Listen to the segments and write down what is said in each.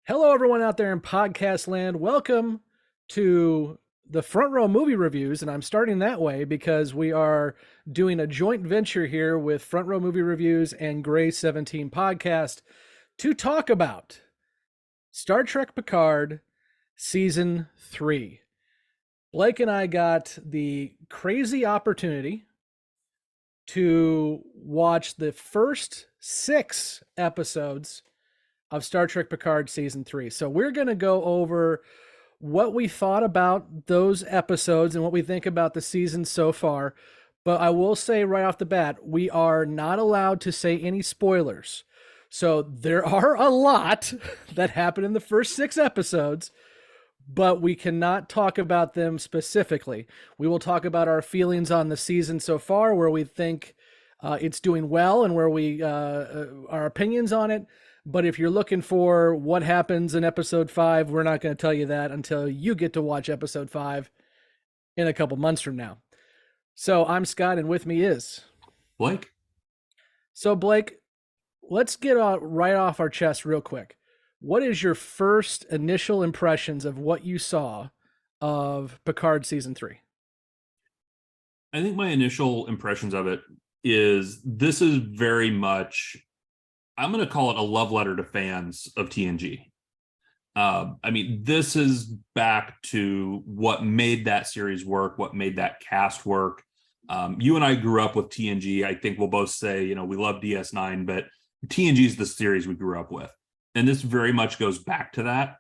Hello, everyone out there in podcast land. Welcome to the Front Row Movie Reviews. And I'm starting that way because we are doing a joint venture here with Front Row Movie Reviews and Gray 17 Podcast to talk about Star Trek Picard Season 3. Blake and I got the crazy opportunity to watch the first 6 episodes of Star Trek Picard Season 3. So we're going to go over what we thought about those episodes and what we think about the season so far. But I will say right off the bat, we are not allowed to say any spoilers. So there are a lot that happen in the first 6 episodes, but we cannot talk about them specifically. We will talk about our feelings on the season so far, where we think it's doing well and where we our opinions on it. But if you're looking for what happens in episode 5, we're not going to tell you that until you get to watch episode 5 in a couple months from now. So I'm Scott, and with me is Blake. So Blake, let's get right off our chest real quick. What is your first initial impressions of what you saw of Picard Season 3? I think my initial impressions of it is this is very much, I'm going to call it a love letter to fans of TNG. This is back to what made that series work, what made that cast work. You and I grew up with TNG. I think we'll both say, we love DS9, but TNG is the series we grew up with. And this very much goes back to that.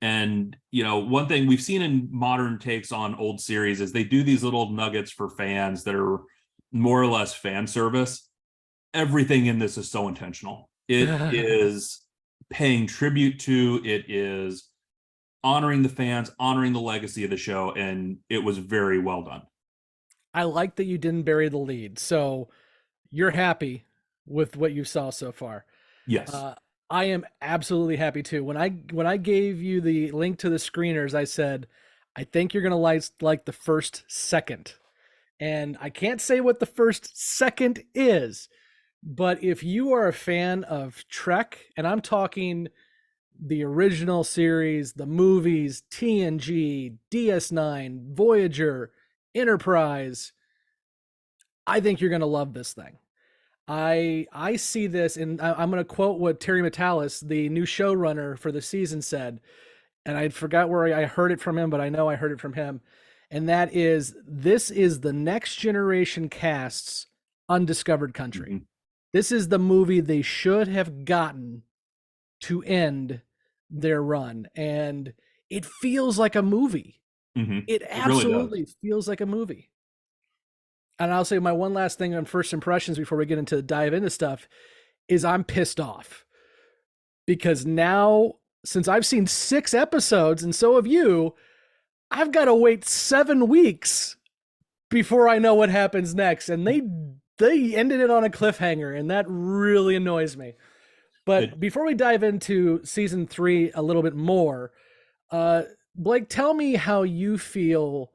And, one thing we've seen in modern takes on old series is they do these little nuggets for fans that are more or less fan service. Everything in this is so intentional. It is paying tribute to, it is honoring the fans, honoring the legacy of the show, and it was very well done. I like that you didn't bury the lead. So you're happy with what you saw so far. Yes. I am absolutely happy too. When I gave you the link to the screeners, I said, I think you're going to like the first second. And I can't say what the first second is, but if you are a fan of Trek, and I'm talking the original series, the movies, TNG, DS9, Voyager, Enterprise, I think you're going to love this thing. I see this, and I'm going to quote what Terry Matalas, the new showrunner for the season, said, and I forgot where I heard it from him, but I know I heard it from him, and that is, this is the next generation cast's Undiscovered Country. Mm-hmm. This is the movie they should have gotten to end their run, and it feels like a movie. Mm-hmm. It absolutely really feels like a movie. And I'll say my one last thing on first impressions before we get into dive into stuff is I'm pissed off. Because now, since I've seen 6 episodes, and so have you, I've got to wait 7 weeks before I know what happens next. And they ended it on a cliffhanger, and that really annoys me. But before we dive into season 3 a little bit more, Blake, tell me how you feel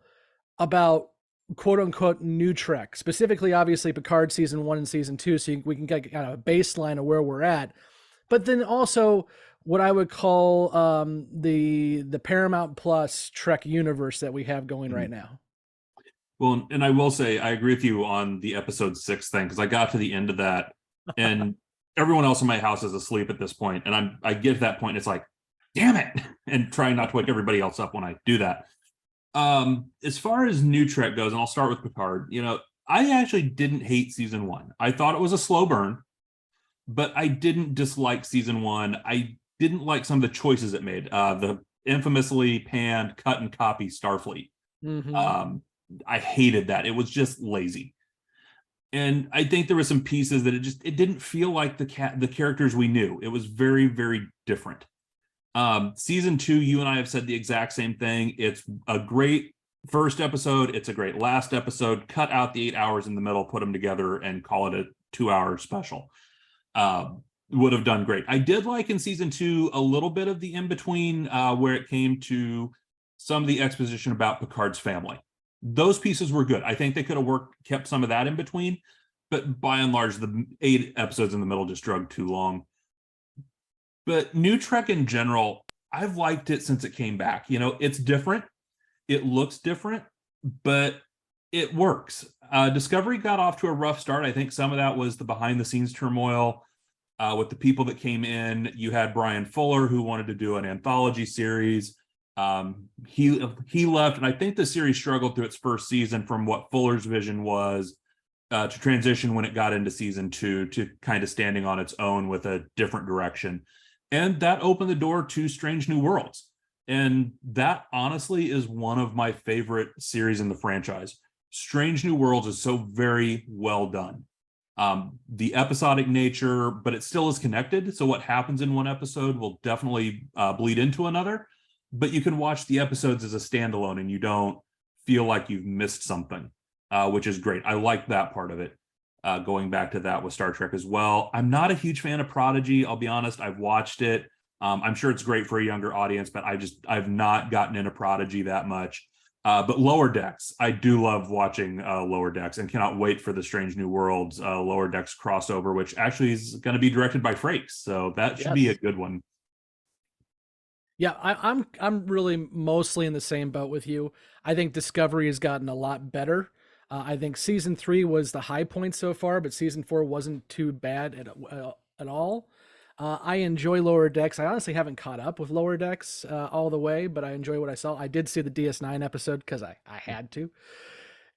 about quote unquote new Trek, specifically, obviously, Picard season 1 and season 2, so we can get kind of a baseline of where we're at. But then also what I would call the Paramount Plus Trek universe that we have going right now. Well, and I will say I agree with you on the episode 6 thing, because I got to the end of that and everyone else in my house is asleep at this point, and I get to that point and it's like, damn it, and trying not to wake everybody else up when I do that. As far as new Trek goes, and I'll start with Picard, I actually didn't hate season 1. I thought it was a slow burn, but I didn't dislike season 1. I didn't like some of the choices it made. The infamously panned cut and copy Starfleet. Mm-hmm. I hated that. It was just lazy. And I think there were some pieces that it didn't feel like the characters we knew. It was very, very different. Season 2, you and I have said the exact same thing. It's a great first episode. It's a great last episode. Cut out the 8 hours in the middle, put them together, and call it a 2-hour special. Would have done great. I did like in season 2 a little bit of the in-between where it came to some of the exposition about Picard's family. Those pieces were good. I think they could have kept some of that in between, but by and large, the 8 episodes in the middle just drug too long. But new Trek in general, I've liked it since it came back. It's different. It looks different, but it works. Discovery got off to a rough start. I think some of that was the behind the scenes turmoil with the people that came in. You had Brian Fuller, who wanted to do an anthology series. He left, and I think the series struggled through its first season from what Fuller's vision was to transition when it got into season 2 to kind of standing on its own with a different direction. And that opened the door to Strange New Worlds. And that honestly is one of my favorite series in the franchise. Strange New Worlds is so very well done. The episodic nature, but it still is connected. So what happens in one episode will definitely bleed into another. But you can watch the episodes as a standalone and you don't feel like you've missed something, which is great. I like that part of it. Going back to that with Star Trek as well. I'm not a huge fan of Prodigy. I'll be honest. I've watched it. I'm sure it's great for a younger audience, but I've not gotten into Prodigy that much. But Lower Decks, I do love watching Lower Decks and cannot wait for the Strange New Worlds Lower Decks crossover, which actually is going to be directed by Frakes. So that should be a good one. Yeah, I'm really mostly in the same boat with you. I think Discovery has gotten a lot better. I think season 3 was the high point so far, but season 4 wasn't too bad at all. I enjoy Lower Decks. I honestly haven't caught up with Lower Decks all the way, but I enjoy what I saw. I did see the DS9 episode because I had to.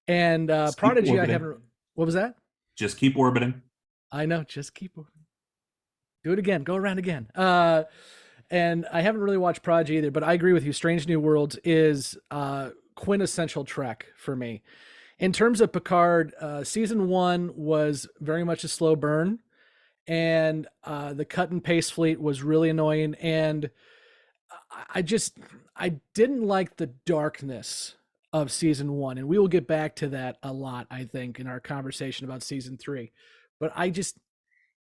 And Prodigy, I haven't. What was that? Just keep orbiting. I know. Just keep orbiting. Do it again. Go around again. And I haven't really watched Prodigy either, but I agree with you. Strange New Worlds is quintessential Trek for me. In terms of Picard, season 1 was very much a slow burn, and the cut and paste fleet was really annoying. And I didn't like the darkness of season 1, and we will get back to that a lot, I think, in our conversation about season 3. But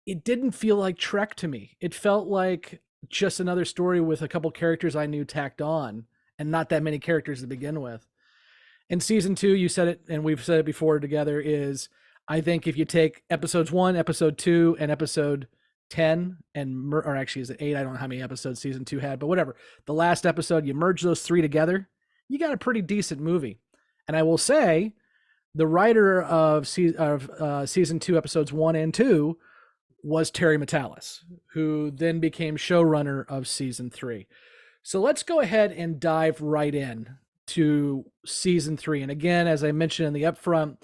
it didn't feel like Trek to me. It felt like just another story with a couple characters I knew tacked on, and not that many characters to begin with. In season 2, you said it, and we've said it before together, is I think if you take episodes 1, episode 2, and episode 10, or actually is it 8? I don't know how many episodes season 2 had, but whatever. The last episode, you merge those 3 together, you got a pretty decent movie. And I will say, the writer of season 2, episodes 1 and 2, was Terry Matalas, who then became showrunner of season 3. So let's go ahead and dive right in to season 3. And again, as I mentioned in the upfront,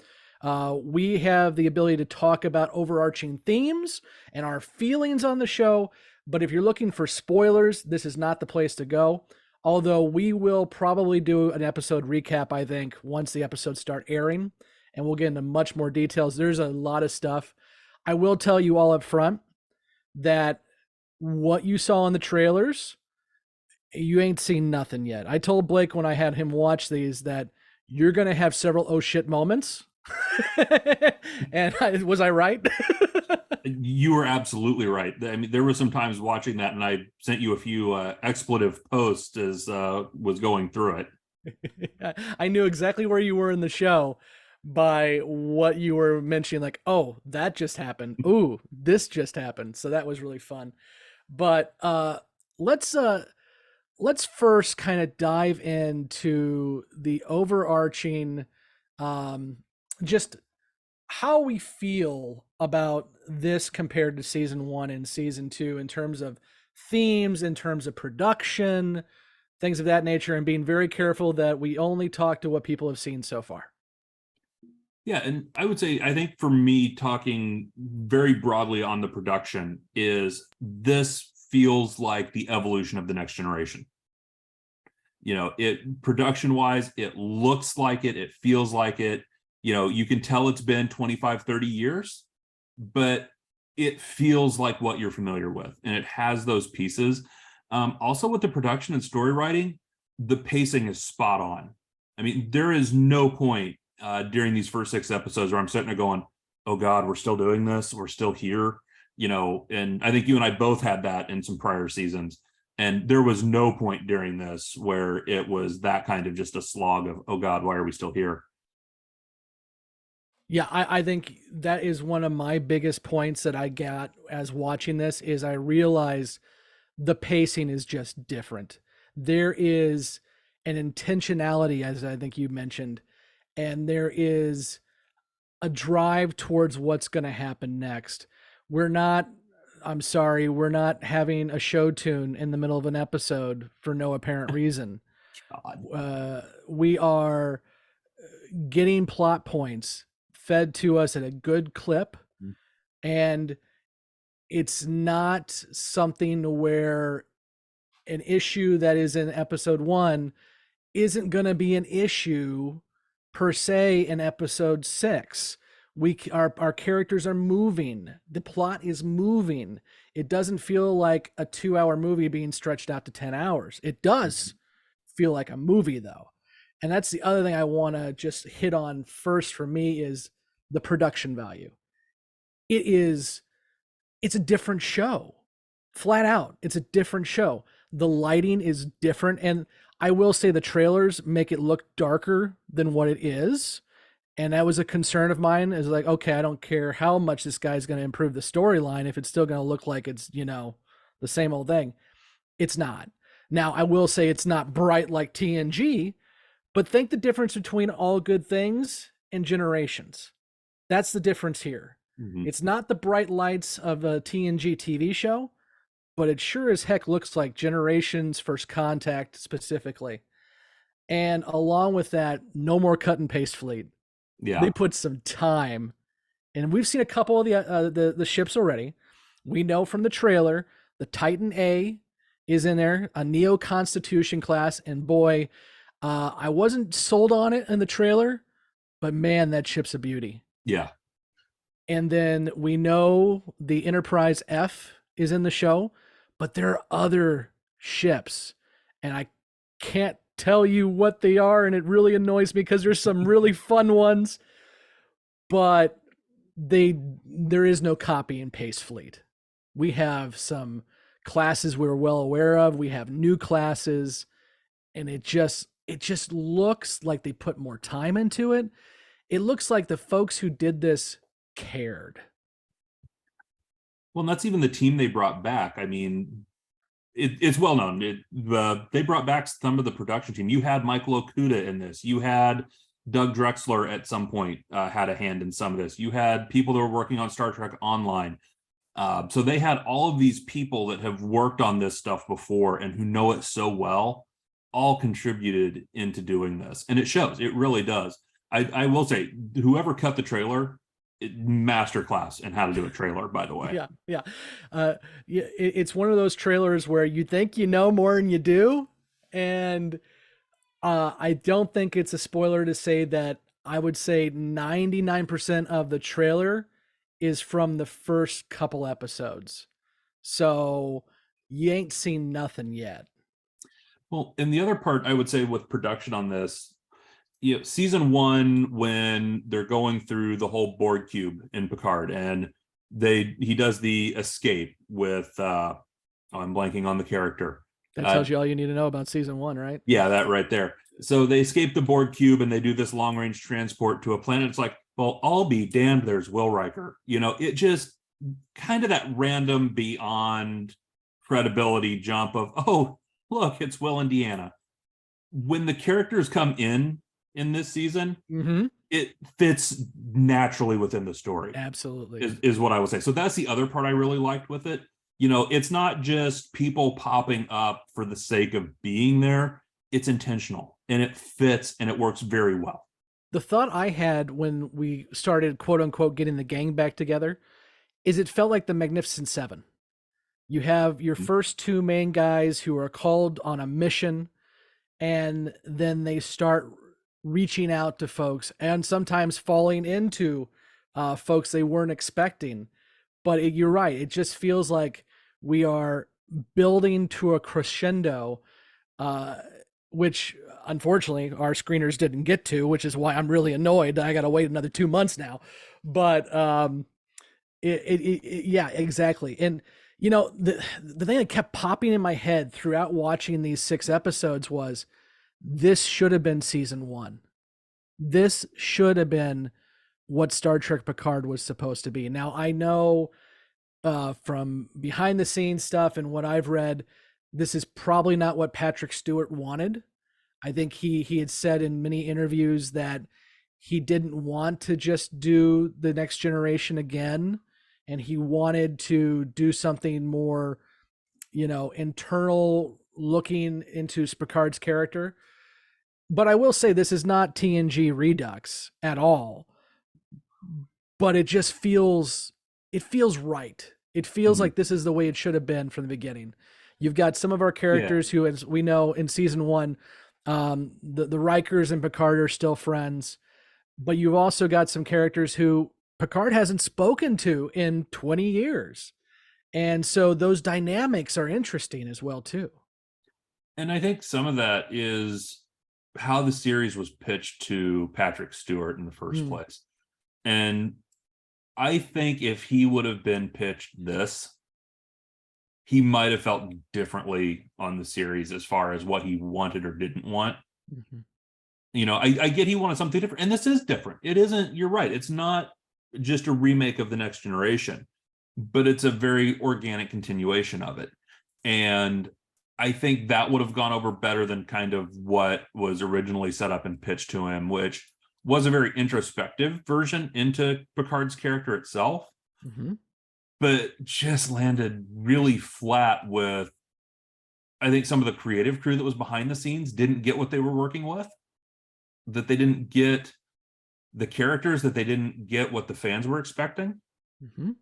we have the ability to talk about overarching themes and our feelings on the show. But if you're looking for spoilers, this is not the place to go. Although we will probably do an episode recap, I think, once the episodes start airing, and we'll get into much more details. There's a lot of stuff. I will tell you all up front that what you saw in the trailers, you ain't seen nothing yet. I told Blake when I had him watch these that you're going to have several oh shit moments. And was I right? You were absolutely right. I mean, there were some times watching that, and I sent you a few expletive posts as was going through it. I knew exactly where you were in the show by what you were mentioning, like, oh, that just happened. Ooh, this just happened. So that was really fun. But let's first kind of dive into the overarching just how we feel about this compared to season 1 and season 2 in terms of themes, in terms of production, things of that nature, and being very careful that we only talk to what people have seen so far. Yeah, and I would say, I think for me, talking very broadly on the production, is this feels like the evolution of the Next Generation. It production-wise, it looks like it feels like it. You can tell it's been 25, 30 years, but it feels like what you're familiar with, and it has those pieces. Also, with the production and story writing, the pacing is spot on. I mean, there is no point during these first 6 episodes where I'm sitting there going, oh God, we're still doing this. We're still here, and I think you and I both had that in some prior seasons. And there was no point during this where it was that kind of just a slog of, oh God, why are we still here? Yeah, I think that is one of my biggest points that I got as watching this is I realized the pacing is just different. There is an intentionality, as I think you mentioned, and there is a drive towards what's going to happen next. We're not, I'm sorry, we're not having a show tune in the middle of an episode for no apparent reason. God. We are getting plot points fed to us at a good clip, and it's not something where an issue that is in episode 1 isn't going to be an issue per se in episode 6. Our characters are moving, the plot is moving. It doesn't feel like a 2-hour movie being stretched out to 10 hours. It does feel like a movie, though. And that's the other thing I want to just hit on first for me is the production value. It's a different show. Flat out, it's a different show. The lighting is different, and I will say the trailers make it look darker than what it is. And that was a concern of mine, is like, okay, I don't care how much this guy's going to improve the storyline if it's still going to look like it's, the same old thing. It's not. Now, I will say it's not bright like TNG, but think the difference between All Good Things and Generations. That's the difference here. Mm-hmm. It's not the bright lights of a TNG TV show, but it sure as heck looks like Generations, First Contact specifically. And along with that, no more cut and paste fleet. Yeah. They put some time, and we've seen a couple of the ships already. We know from the trailer, the Titan A is in there, a Neo Constitution class, and boy, I wasn't sold on it in the trailer, but man, that ship's a beauty. Yeah. And then we know the Enterprise F is in the show, but there are other ships, and I can't tell you what they are, and it really annoys me because there's some really fun ones, but there is no copy and paste fleet. We have some classes we're well aware of. We have new classes, and it just looks like they put more time into it. It looks like the folks who did this cared. Well, and that's even the team they brought back. I mean, it's well known. They brought back some of the production team. You had Michael Okuda in this. You had Doug Drexler at some point had a hand in some of this. You had people that were working on Star Trek Online. So they had all of these people that have worked on this stuff before and who know it so well, all contributed into doing this. And it shows. It really does. I will say, whoever cut the trailer, masterclass in how to do a trailer, by the way. Yeah. It's one of those trailers where you think you know more than you do. And I don't think it's a spoiler to say that I would say 99% of the trailer is from the first couple episodes. So you ain't seen nothing yet. Well, and the other part I would say with production on this, season 1, when they're going through the whole Borg cube in Picard, and he does the escape with I'm blanking on the character. That tells you all you need to know about season 1, right? Yeah, that right there. So they escape the Borg cube and they do this long range transport to a planet. It's like, well, I'll be damned, there's Will Riker. It just kind of that random beyond credibility jump of, oh, look, it's Will and Deanna. When the characters come in this season, it fits naturally within the story. Absolutely. Is what I would say. So that's the other part I really liked with it. It's not just people popping up for the sake of being there. It's intentional, and it fits, and it works very well. The thought I had when we started, quote unquote, getting the gang back together is it felt like the Magnificent Seven. You have your first two main guys who are called on a mission, and then they start reaching out to folks and sometimes falling into folks they weren't expecting. But you're right. It just feels like we are building to a crescendo, which unfortunately our screeners didn't get to, which is why I'm really annoyed. I got to wait another 2 months now. But yeah, exactly. And the thing that kept popping in my head throughout watching these 6 episodes was, this should have been season 1. This should have been what Star Trek Picard was supposed to be. Now, I know from behind the scenes stuff and what I've read, this is probably not what Patrick Stewart wanted. I think he had said in many interviews that he didn't want to just do the Next Generation again, and he wanted to do something more, internal, looking into Picard's character. But I will say this is not TNG Redux at all. But it feels right. It feels Mhm. like this is the way it should have been from the beginning. You've got some of our Yeah. characters who, as we know in season one, the Rikers and Picard are still friends, but you've also got some characters who Picard hasn't spoken to in 20 years. And so those dynamics are interesting as well too. And I think some of that is how the series was pitched to Patrick Stewart in the first Mm, place. And I think if he would have been pitched this, he might have felt differently on the series as far as what he wanted or didn't want. mhm. I get he wanted something different, and this is different. It isn't, you're right, it's not just a remake of the Next Generation, but it's a very organic continuation of it. And I think that would have gone over better than kind of what was originally set up and pitched to him, which was a very introspective version into Picard's character itself, Mm-hmm. but just landed really flat with, I think some of the creative crew that was behind the scenes didn't get what they were working with, that they didn't get the characters, that they didn't get what the fans were expecting. Mm-hmm.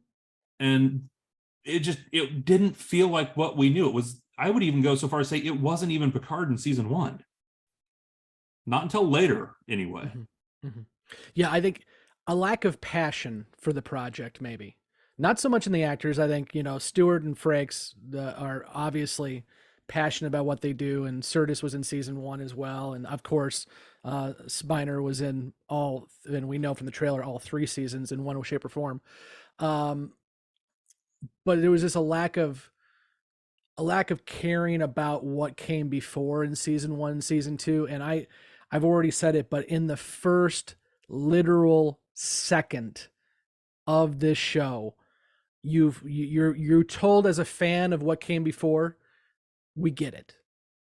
And it didn't feel like what we knew. It was, I would even go so far as say it wasn't even Picard in season one. Not until later, anyway. Mm-hmm. Mm-hmm. Yeah, I think a lack of passion for the project, maybe. Not so much in the actors. I think, Stewart and Frakes are obviously passionate about what they do, and Sirtis was in season one as well. And of course, Spiner was in all, and we know from the trailer, all three seasons in one shape or form. Um, but there was just a lack of caring about what came before in season one, season two. And I've already said it, but in the first literal second of this show, you're told as a fan of what came before, we get it.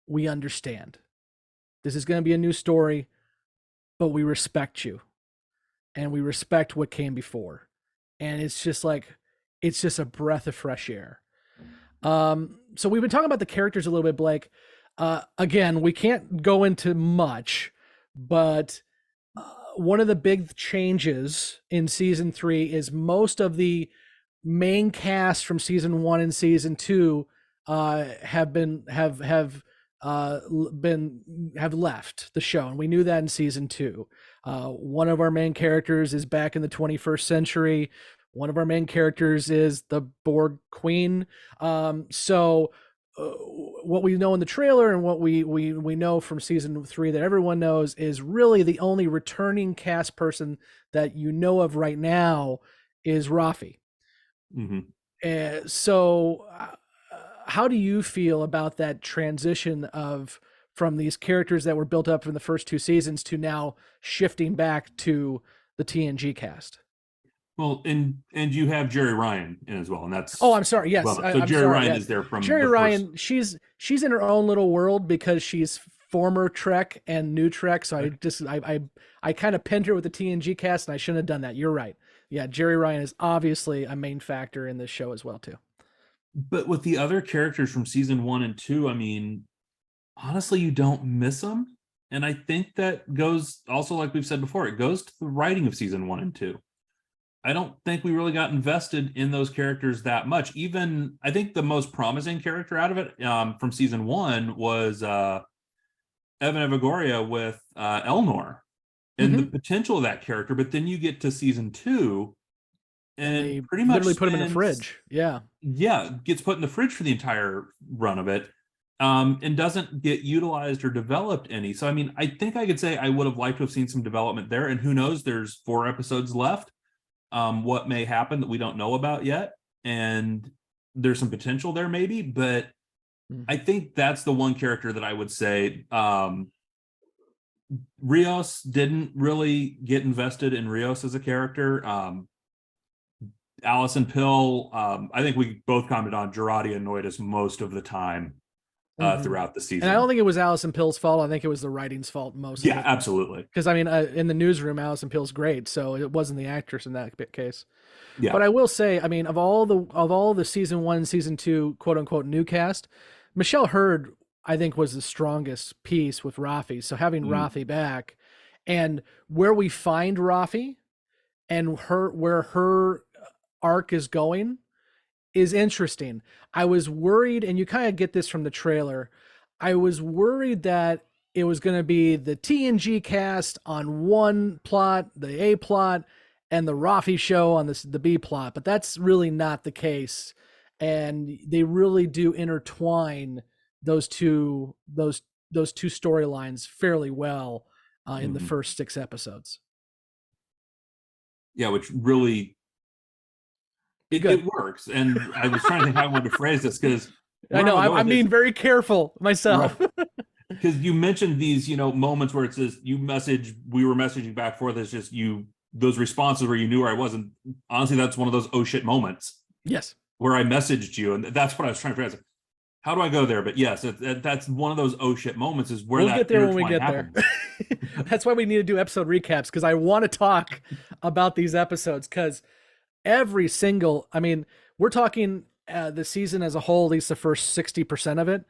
We understand. This is going to be a new story, but we respect you and we respect what came before. And it's just a breath of fresh air. So we've been talking about the characters a little bit, Blake. Again, we can't go into much, but one of the big changes in season three is most of the main cast from season one and season two have left the show, and we knew that in season two. One of our main characters is back in the 21st century. One of our main characters is the Borg Queen. So what we know in the trailer and what we know from season three that everyone knows is really the only returning cast person that you know of right now is Rafi. Mm-hmm. So how do you feel about that transition of from these characters that were built up from the first two seasons to now shifting back to the TNG cast? Well, and you have Jerry Ryan in as well, and Oh, that's I'm sorry. Yes, so I'm Jerry sorry. Ryan Yeah, is there from Jerry the first. Ryan. She's in her own little world because she's former Trek and new Trek. So I kind of pinned her with the TNG cast, and I shouldn't have done that. You're right. Yeah, Jerry Ryan is obviously a main factor in this show as well too. But with the other characters from season one and two, I mean, honestly, you don't miss them. And I think that goes also, like we've said before, it goes to the writing of season one and two. I don't think we really got invested in those characters that much. Even I think the most promising character out of it from season one was Evan Evagoria with Elnor and the Mm-hmm. potential of that character. But then you get to season two And and they pretty much literally put him in the spends, fridge. Yeah. yeah, gets put in the fridge for the entire run of it, and doesn't get utilized or developed any. So, I mean, I think I could say I would have liked to have seen some development there. And who knows, there's 4 episodes left. What may happen that we don't know about yet. And there's some potential there, maybe. But Mm. I think that's the one character that I would say Rios didn't really get invested in Rios as a character. Allison Pill, I think we both commented on Girardi annoyed us most of the time Hmm. throughout the And I don't season. think it was Allison Pill's fault. I think it was the writing's fault most of Yeah, it. absolutely. Because I mean, in the newsroom, Allison Pill's great, so it wasn't the actress in that case. Yeah. But I will say, I mean, of all the season one, season two, quote unquote new cast, Michelle Hurd, I think, was the strongest piece with Rafi. So having Mm, Rafi back, and where we find Rafi and where her arc is going is interesting. I was worried, and you kind of get this from the trailer. I was worried that it was going to be the TNG cast on one plot, the A plot, and the Rafi show on the B plot, but that's really not the case. And they really do intertwine those two those those two storylines fairly well in the mhm. first 6 episodes. Yeah, which really Good. it works. And I was trying to think how I wanted to phrase this because I where I'm know. gonna go I'm with this, being very careful right? myself. Because you mentioned these, moments where it says we were messaging back and forth. It's just those responses where you knew where I was. And honestly, that's one of those oh shit moments Yes. where I messaged you. And that's what I was trying to phrase. How do I go there? But yes, that's one of those oh shit moments is where We'll that get there when we intertwine get there. happens. That's why we need to do episode recaps because I want to talk about these episodes because every single, I mean, we're talking the season as a whole, at least the first 60% of it,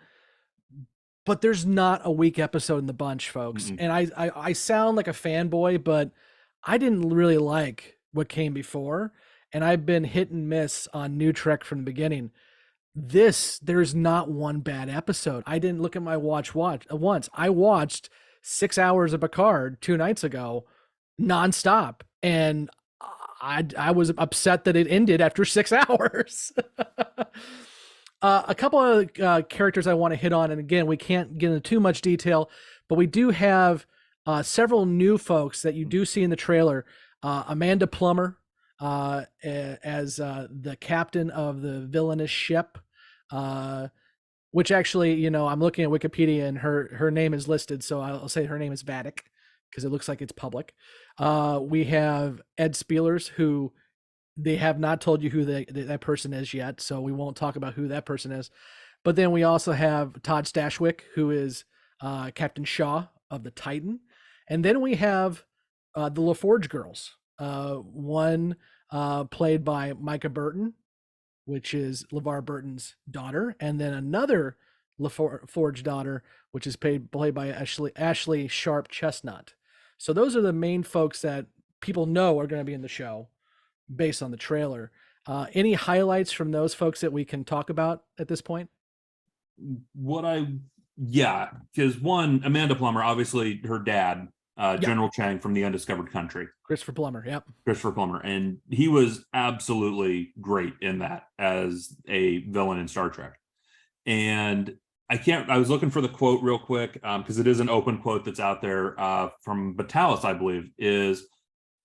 but there's not a weak episode in the bunch, folks. Mm-mm. And I sound like a fanboy, but I didn't really like what came before. And I've been hit and miss on New Trek from the beginning. There's not one bad episode. I didn't look at my watch once. I watched 6 hours of Picard 2 nights ago, nonstop, and I was upset that it ended after 6 hours. A couple of characters I want to hit on, and again, we can't get into too much detail, but we do have several new folks that you do see in the trailer. Amanda Plummer as the captain of the villainous ship, uh, which actually, I'm looking at Wikipedia and her name is listed, so I'll say her name is Vatic because it looks like it's public. We have Ed Spielers, who they have not told you who that person is yet, so we won't talk about who that person is. But then we also have Todd Stashwick, who is Captain Shaw of the Titan, and then we have the LaForge girls. One played by Micah Burton, which is LeVar Burton's daughter, and then another LaForge daughter, which is played by Ashley Sharp Chestnut. So those are the main folks that people know are going to be in the show based on the trailer. Any highlights from those folks that we can talk about at this point? What I Yeah, because one, Amanda Plummer, obviously her dad, Yeah, General Chang from the Undiscovered Country, Christopher Plummer. Yep. Christopher Plummer, and he was absolutely great in that as a villain in Star Trek. And I was looking for the quote real quick because it is an open quote that's out there from Batalis, I believe, is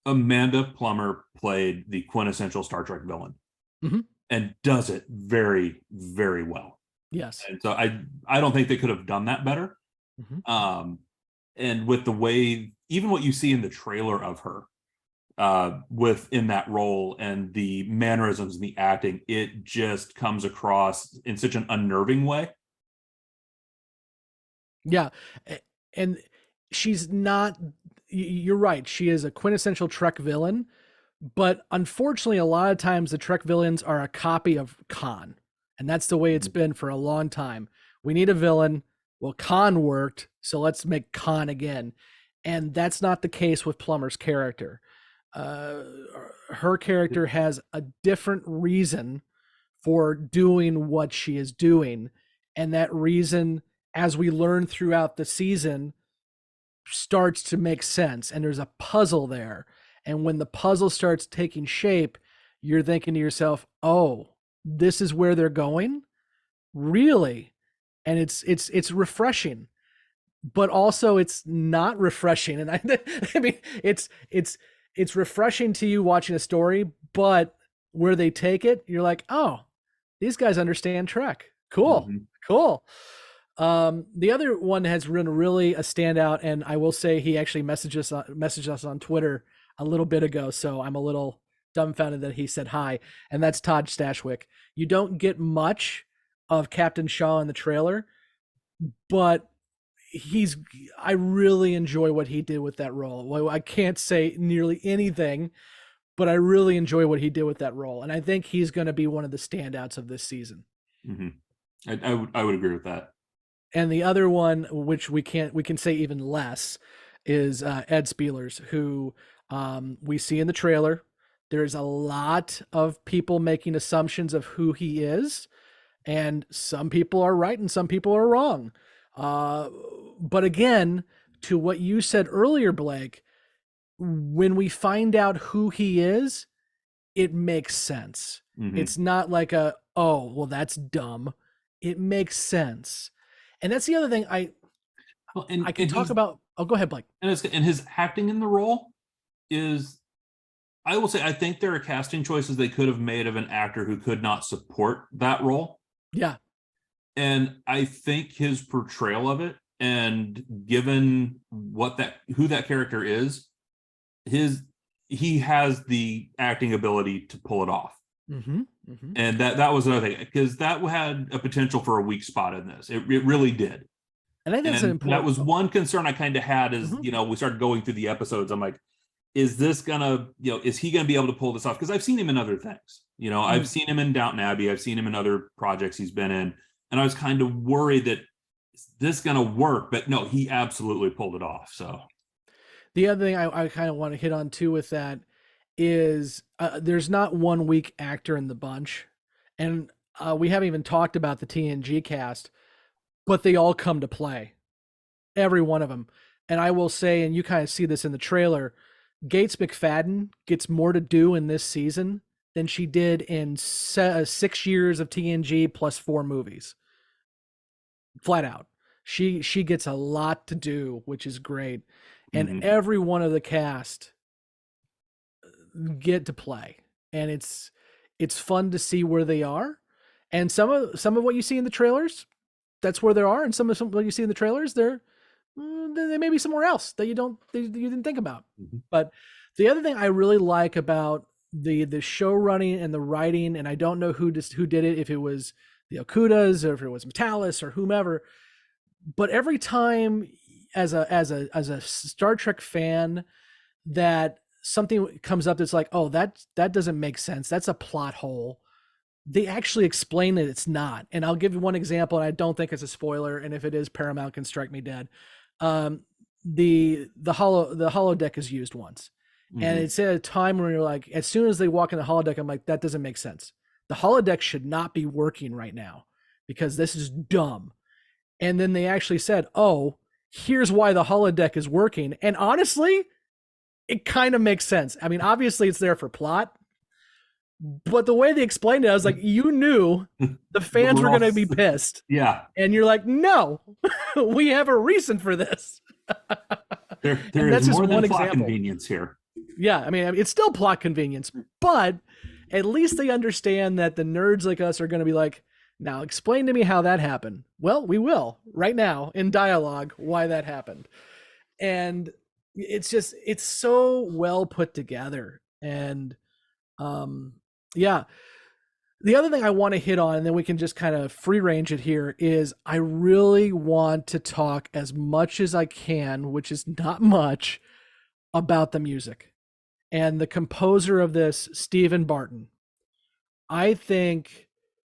Amanda Plummer played the quintessential Star Trek villain Mm-hmm. and does it very, very well. Yes. And so I don't think they could have done that better. Mm-hmm. And with the way, even what you see in the trailer of her within that role and the mannerisms and the acting, it just comes across in such an unnerving way. Yeah, and she's not. You're right. She is a quintessential Trek villain, but unfortunately, a lot of times the Trek villains are a copy of Khan, and that's the way it's been for a long time. We need a villain. Well, Khan worked, so let's make Khan again, and that's not the case with Plummer's character. Uh, Her character has a different reason for doing what she is doing, and that reason, as we learn throughout the season, starts to make sense, and there's a puzzle there. And when the puzzle starts taking shape, you're thinking to yourself, oh, this is where they're going, really? And it's refreshing, but also it's not refreshing. And I mean, it's refreshing to you watching a story, but where they take it, you're like, oh, these guys understand Trek. Cool, Mhm. cool. The other one has been really a standout, and I will say he actually messaged us on Twitter a little bit ago, so I'm a little dumbfounded that he said hi, and that's Todd Stashwick. You don't get much of Captain Shaw in the trailer, but I really enjoy what he did with that role. Well, I can't say nearly anything, but I really enjoy what he did with that role, and I think he's going to be one of the standouts of this season. Mm-hmm. I would agree with that. And the other one, which we can say even less, is Ed Spielers, who we see in the trailer. There's a lot of people making assumptions of who he is, and some people are right and some people are wrong. But again, to what you said earlier, Blake, when we find out who he is, it makes sense. Mm-hmm. It's not like oh, well, that's dumb. It makes sense. And that's the other thing I can talk about. Oh, go ahead, Blake. And his acting in the role is, I will say, I think there are casting choices they could have made of an actor who could not support that role. Yeah. And I think his portrayal of it, and given who that character is, he has the acting ability to pull it off. Mm-hmm. Mm-hmm. And that was another thing, because that had a potential for a weak spot in this. It really did. And I think that's important. That was one concern I kind of had is, mm-hmm. We started going through the episodes. I'm like, is this gonna, is he gonna be able to pull this off? Because I've seen him in other things. Mm-hmm. I've seen him in Downton Abbey. I've seen him in other projects he's been in. And I was kind of worried that, is this gonna work? But no, he absolutely pulled it off. So the other thing I kind of want to hit on too with that is there's not one weak actor in the bunch. And we haven't even talked about the TNG cast, but they all come to play. Every one of them. And I will say, and you kind of see this in the trailer, Gates McFadden gets more to do in this season than she did in 6 years of TNG plus 4 movies. Flat out. She gets a lot to do, which is great. And mm-hmm. every one of the cast get to play. And it's fun to see where they are. And some of what you see in the trailers, that's where they are. And some of what you see in the trailers, they may be somewhere else that you didn't think about. Mm-hmm. But the other thing I really like about the show running and the writing, and I don't know who did it, if it was the Okudas or if it was Metalis or whomever, but every time as a Star Trek fan that something comes up that's like, oh, that doesn't make sense, that's a plot hole, they actually explain that it's not. And I'll give you one example, and I don't think it's a spoiler, and if it is, Paramount can strike me dead. The holodeck is used once. Mm-hmm. And it's at a time where you're like, as soon as they walk in the holodeck, I'm like, that doesn't make sense. The holodeck should not be working right now because this is dumb. And then they actually said, oh, here's why the holodeck is working. And honestly, it kind of makes sense. I mean, obviously it's there for plot, but the way they explained it, I was like, you knew the fans were going to be pissed. Yeah. And you're like, no, we have a reason for this. There is more than plot convenience here. Yeah, I mean, it's still plot convenience, but at least they understand that the nerds like us are going to be like, now explain to me how that happened. Well, we will right now in dialogue why that happened. And it's so well put together. And yeah. The other thing I want to hit on, and then we can just kind of free range it here, is I really want to talk as much as I can, which is not much, about the music. And the composer of this, Stephen Barton, I think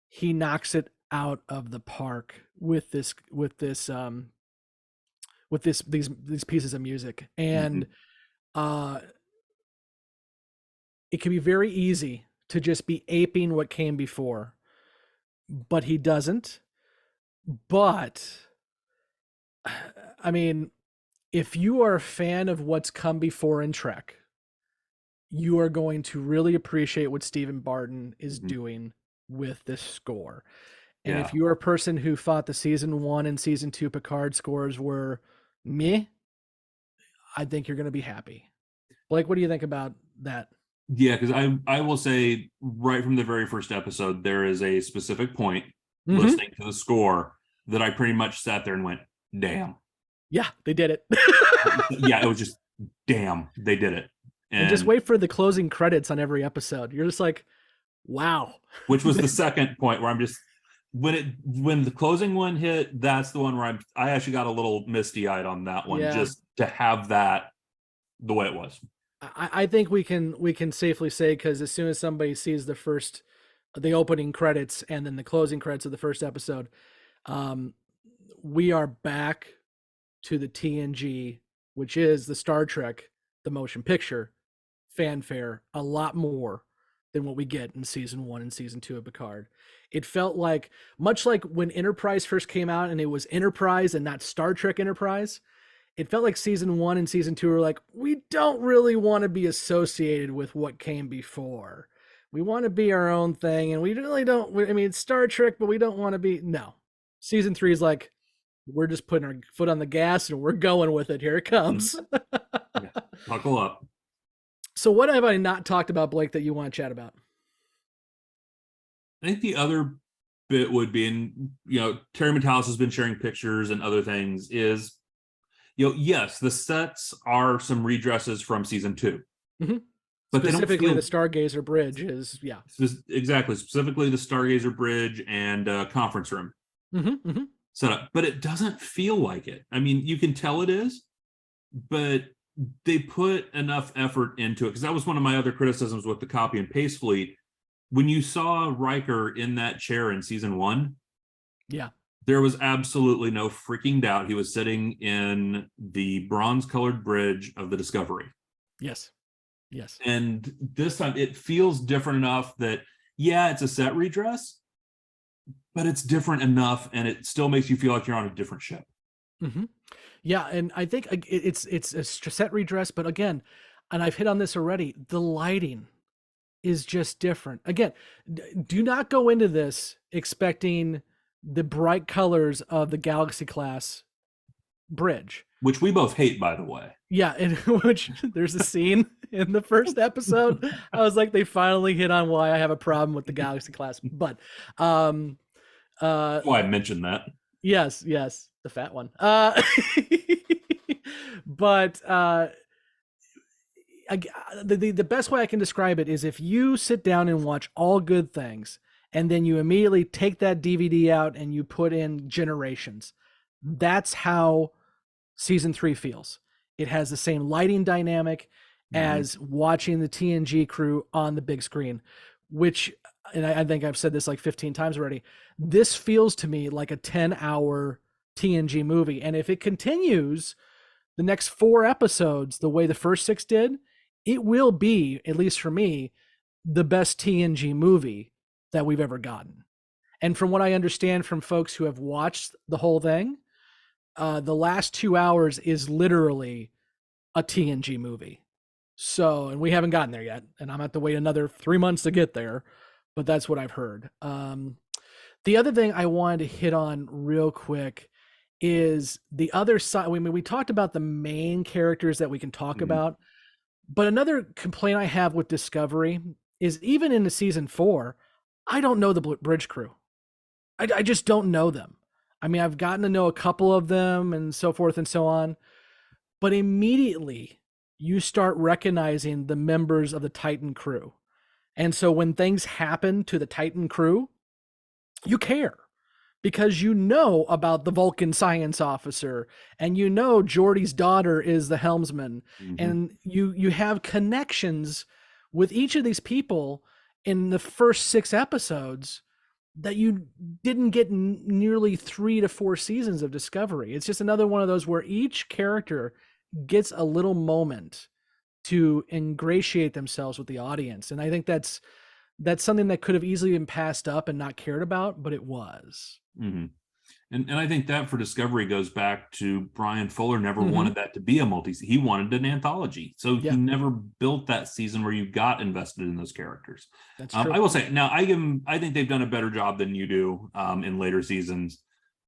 he knocks it out of the park with these pieces of music. And it can be very easy to just be aping what came before, but he doesn't. But I mean, if you are a fan of what's come before in Trek, you are going to really appreciate what Stephen Barton is doing with this score. And if you're a person who thought the season 1 and season 2 Picard scores were meh, I think you're going to be happy. Blake, what do you think about that? Yeah, because I will say right from the very first episode, there is a specific point listening to the score that I pretty much sat there and went, damn. Yeah, they did it. Yeah, it was just, damn, they did it. And just And wait for the closing credits on every episode. You're just like, wow. which was the second point where I'm just when the closing one hit, that's the one where I actually got a little misty eyed on that one, Yeah. just to have that the way it was. I think we can safely say, because as soon as somebody sees the opening credits and then the closing credits of the first episode, um, we are back to the TNG, which is the Star Trek, the motion picture fanfare, a lot more than what we get in season 1 and season 2 of Picard. It felt like, much like when Enterprise first came out and it was Enterprise and not Star Trek Enterprise, it felt like season 1 and season 2 were like, we don't really want to be associated with what came before. We want to be our own thing, and we really don't. I mean, it's Star Trek, but we don't want to be. No. Season 3 is like, we're just putting our foot on the gas and we're going with it. Here it comes. Yeah. Buckle up. So, what have I not talked about, Blake, that you want to chat about? I think the other bit would be, and Terry Matalas has been sharing pictures and other things, is yes, the sets are some redresses from season 2. Mm-hmm. But specifically, the Stargazer Bridge is, yeah. Exactly. Specifically, the Stargazer Bridge and conference room setup. But it doesn't feel like it. I mean, you can tell it is, but they put enough effort into it. Because that was one of my other criticisms with the copy and paste fleet. When you saw Riker in that chair in season 1, yeah, there was absolutely no freaking doubt he was sitting in the bronze-colored bridge of the Discovery. Yes. And this time it feels different enough that, yeah, it's a set redress, but it's different enough, and it still makes you feel like you're on a different ship. Mm-hmm. Yeah, and I think it's a set redress, but again, and I've hit on this already, the lighting is just different. Again, do not go into this expecting the bright colors of the Galaxy class bridge, which we both hate, by the way. Yeah, in which there's a scene in the first episode. I was like, they finally hit on why I have a problem with the Galaxy class. But why I mentioned that. Yes, the fat one. But the best way I can describe it is, if you sit down and watch All Good Things, and then you immediately take that DVD out and you put in Generations, that's how season 3 feels. It has the same lighting dynamic as watching the TNG crew on the big screen, which, and I think I've said this like 15 times already, this feels to me like a 10-hour TNG movie. And if it continues the next 4 episodes the way the first 6 did, it will be, at least for me, the best TNG movie that we've ever gotten. And from what I understand from folks who have watched the whole thing, the last 2 hours is literally a TNG movie. So, and we haven't gotten there yet, and I'm going to have to wait another 3 months to get there, but that's what I've heard. The other thing I wanted to hit on real quick is the other side. I mean, we talked about the main characters that we can talk about, but another complaint I have with Discovery is, even into season 4, I don't know the bridge crew. I just don't know them. I mean, I've gotten to know a couple of them and so forth and so on, but immediately you start recognizing the members of the Titan crew. And so when things happen to the Titan crew, you care, because you know about the Vulcan science officer, and you know Geordi's daughter is the helmsman, and you have connections with each of these people in the first 6 episodes that you didn't get in nearly 3 to 4 seasons of Discovery. It's just another one of those where each character gets a little moment to ingratiate themselves with the audience. And I think that's something that could have easily been passed up and not cared about, but it was. And I think that for Discovery goes back to Brian Fuller never wanted that to be a he wanted an anthology. So he never built that season where you got invested in those characters. That's true. I will say, now I think they've done a better job than you do in later seasons.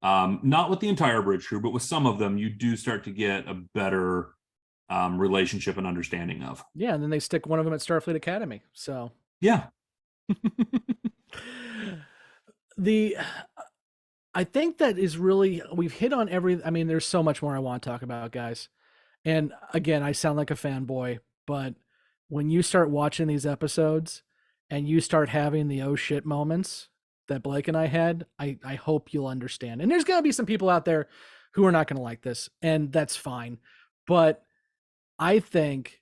Not with the entire bridge crew, but with some of them, you do start to get a better relationship and understanding of. Yeah, and then they stick one of them at Starfleet Academy. So yeah. I think that is really, we've hit on I mean, there's so much more I want to talk about, guys. And again, I sound like a fanboy, but when you start watching these episodes and you start having the oh shit moments that Blake and I had, I hope you'll understand. And there's going to be some people out there who are not going to like this, and that's fine. But I think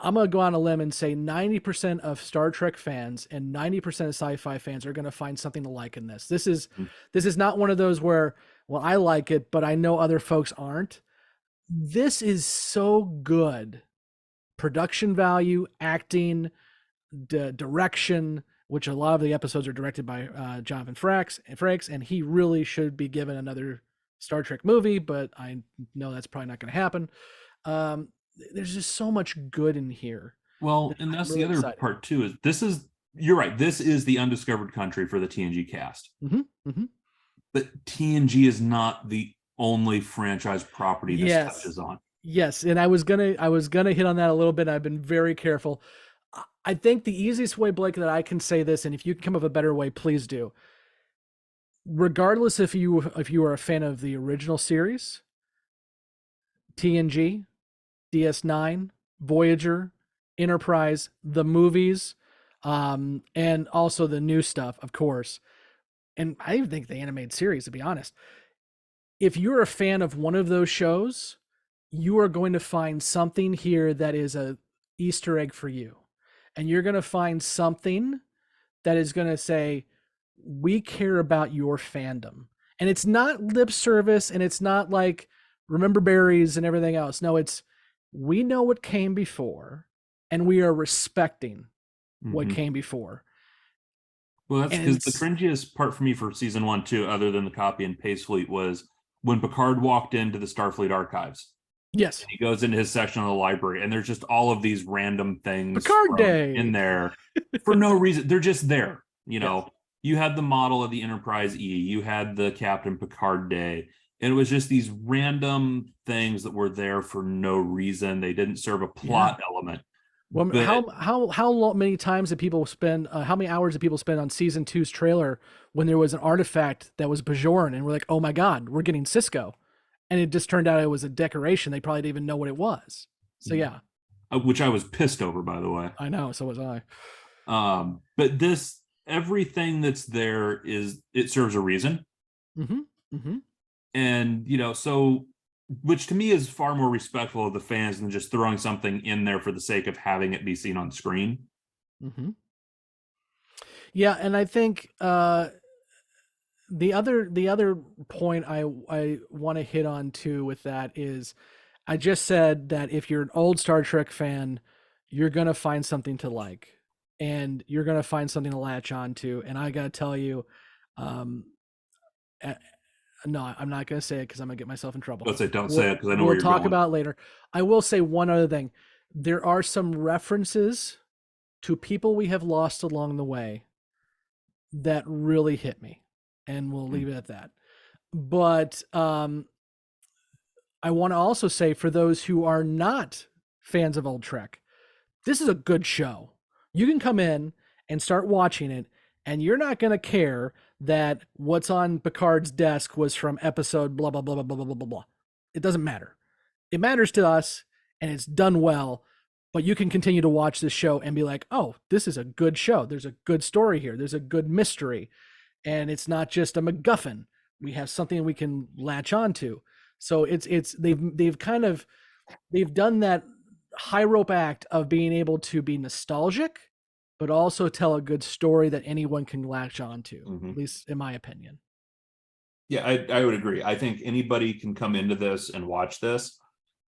I'm going to go on a limb and say 90% of Star Trek fans and 90% of sci-fi fans are going to find something to like in this. This is not one of those where, well, I like it, but I know other folks aren't. This is so good. Production value, acting, direction, which a lot of the episodes are directed by Jonathan Frakes, and he really should be given another Star Trek movie, but I know that's probably not going to happen. There's just so much good in here. Well, and that's really the other excited. Part too, you're right. This is the undiscovered country for the TNG cast. Mm-hmm, mm-hmm. But TNG is not the only franchise property this touches on. Yes, and I was gonna hit on that a little bit. I've been very careful. I think the easiest way, Blake, that I can say this, and if you can come up with a better way, please do. Regardless if you are a fan of the original series, TNG, DS9, Voyager, Enterprise, the movies, and also the new stuff, of course. And I even think the animated series, to be honest. If you're a fan of one of those shows, you are going to find something here that is a Easter egg for you. And you're going to find something that is going to say, we care about your fandom. And it's not lip service, and it's not like remember berries and everything else. No, it's we know what came before, and we are respecting what came before. Well, that's because the cringiest part for me for season 1 too, other than the copy and paste fleet, was when Picard walked into the Starfleet archives. Yes. And he goes into his section of the library, and there's just all of these random things Picard Day in there for no reason. They're just there. You know, you had the model of the Enterprise E, you had the Captain Picard Day, and it was just these random things that were there for no reason. They didn't serve a plot element. Well, but how many times did people spend? How many hours did people spend on season 2's trailer when there was an artifact that was Bajoran, and we're like, oh my god, we're getting Cisco, and it just turned out it was a decoration. They probably didn't even know what it was. So yeah, which I was pissed over, by the way. I know, so was I. But everything that's there it serves a reason. Mm-hmm. Mm-hmm. And so, which to me is far more respectful of the fans than just throwing something in there for the sake of having it be seen on screen. Mm-hmm. Yeah, and I think the other point I want to hit on too with that is, I just said that if you're an old Star Trek fan, you're gonna find something to like, and you're gonna find something to latch on to. And I gotta tell you, no, I'm not going to say it because I'm going to get myself in trouble. Don't say it because I know we'll talk about it later. I will say one other thing. There are some references to people we have lost along the way that really hit me, and we'll leave it at that. But I want to also say, for those who are not fans of old Trek, this is a good show. You can come in and start watching it, and you're not going to care that what's on Picard's desk was from episode blah, blah, blah, blah, blah, blah, blah, blah. It doesn't matter. It matters to us, and it's done well, but you can continue to watch this show and be like, oh, this is a good show. There's a good story here. There's a good mystery, and it's not just a MacGuffin. We have something we can latch on to. So they've done that high rope act of being able to be nostalgic, but also tell a good story that anyone can latch on to, at least in my opinion. Yeah, I would agree. I think anybody can come into this and watch this.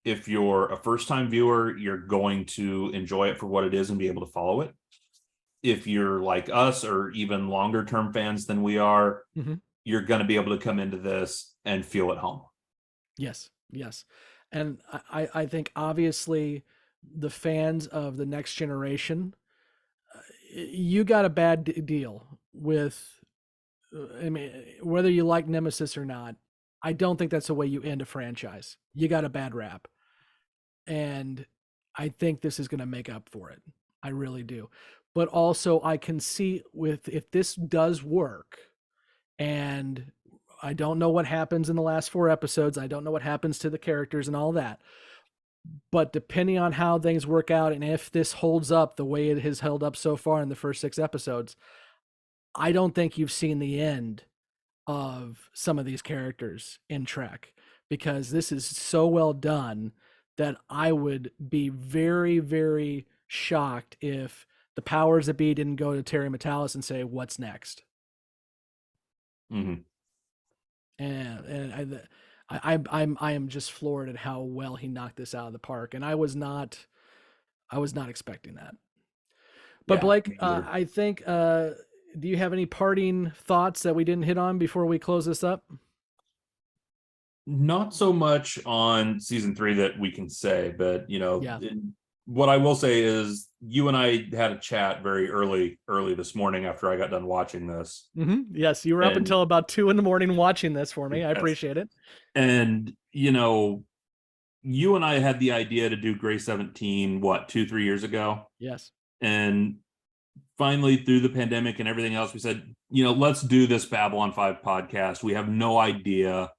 If you're a first-time viewer, you're going to enjoy it for what it is and be able to follow it. If you're like us, or even longer-term fans than we are, you're going to be able to come into this and feel at home. Yes. And I think, obviously, the fans of the next generation, you got a bad deal with, I mean, whether you like Nemesis or not, I don't think that's the way you end a franchise. You got a bad rap. And I think this is going to make up for it. I really do. But also, I can see if this does work, and I don't know what happens in the last 4 episodes. I don't know what happens to the characters and all that. But depending on how things work out and if this holds up the way it has held up so far in the first 6 episodes, I don't think you've seen the end of some of these characters in Trek, because this is so well done that I would be very, very shocked if the powers that be didn't go to Terry Metalis and say, "What's next?" Mm-hmm. And I am just floored at how well he knocked this out of the park, and I was not expecting that. But Yeah. Blake, I think, do you have any parting thoughts that we didn't hit on before we close this up? Not so much on season 3 that we can say, but Yeah. what I will say is you and I had a chat very early this morning after I got done watching this. Yes, you were up until about 2 a.m. watching this for me. I Yes. appreciate it. And you and I had the idea to do Gray 17, what, 2-3 years ago? Yes. And finally, through the pandemic and everything else, we said, let's do this Babylon 5 podcast. We have no idea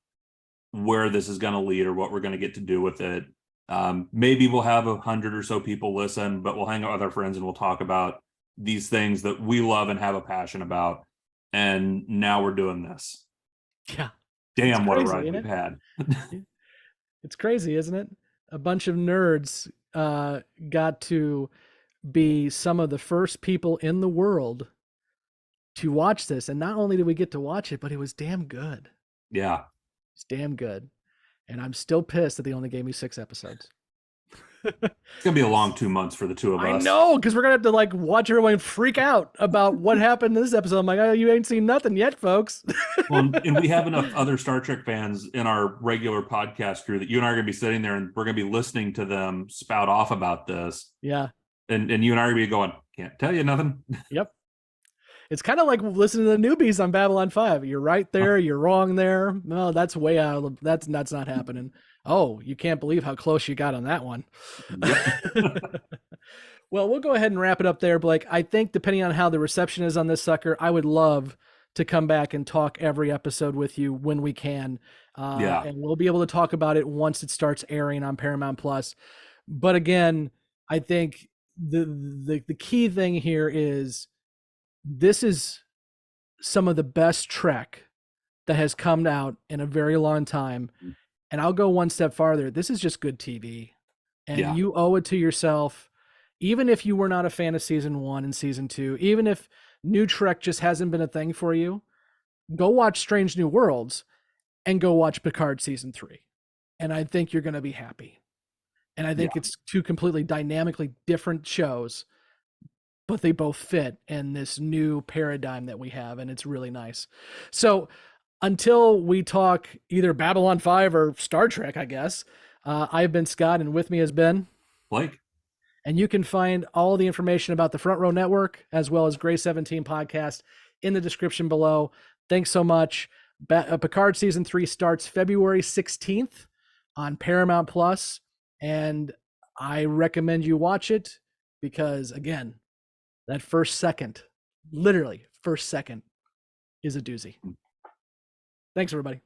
where this is going to lead or what we're going to get to do with it. Maybe we'll have 100 or so people listen, but we'll hang out with our friends and we'll talk about these things that we love and have a passion about. And now we're doing this. Yeah. Damn, what a ride we've had. It's crazy, isn't it? A bunch of nerds got to be some of the first people in the world to watch this. And not only did we get to watch it, but it was damn good. Yeah. It's damn good. And I'm still pissed that they only gave me 6 episodes. It's gonna be a long 2 months for the two of us. I know, because we're gonna have to watch everyone freak out about what happened in this episode. I'm like, oh, you ain't seen nothing yet, folks. Well, and we have enough other Star Trek fans in our regular podcast crew that you and I are gonna be sitting there and we're gonna be listening to them spout off about this. Yeah. And you and I are gonna be going, can't tell you nothing. Yep. It's kind of like listening to the newbies on Babylon 5. You're right there, you're wrong there. No, that's way out of that's not happening. Oh, you can't believe how close you got on that one. Yep. Well, we'll go ahead and wrap it up there, Blake. I think depending on how the reception is on this sucker, I would love to come back and talk every episode with you when we can. And we'll be able to talk about it once it starts airing on Paramount Plus. But again, I think the key thing here is this is some of the best Trek that has come out in a very long time. And I'll go one step farther. This is just good TV. And you owe it to yourself, even if you were not a fan of season 1 and season 2, even if New Trek just hasn't been a thing for you, go watch Strange New Worlds and go watch Picard season 3. And I think you're going to be happy. And I think it's 2 completely dynamically different shows, but they both fit in this new paradigm that we have. And it's really nice. So until we talk either Babylon 5 or Star Trek, I guess, I've been Scott, and with me has been Blake. And you can find all the information about the Front Row Network as well as Gray 17 podcast in the description below. Thanks so much. Picard season 3 starts February 16th on Paramount Plus, and I recommend you watch it because, again, that literally first second, is a doozy. Thanks, everybody.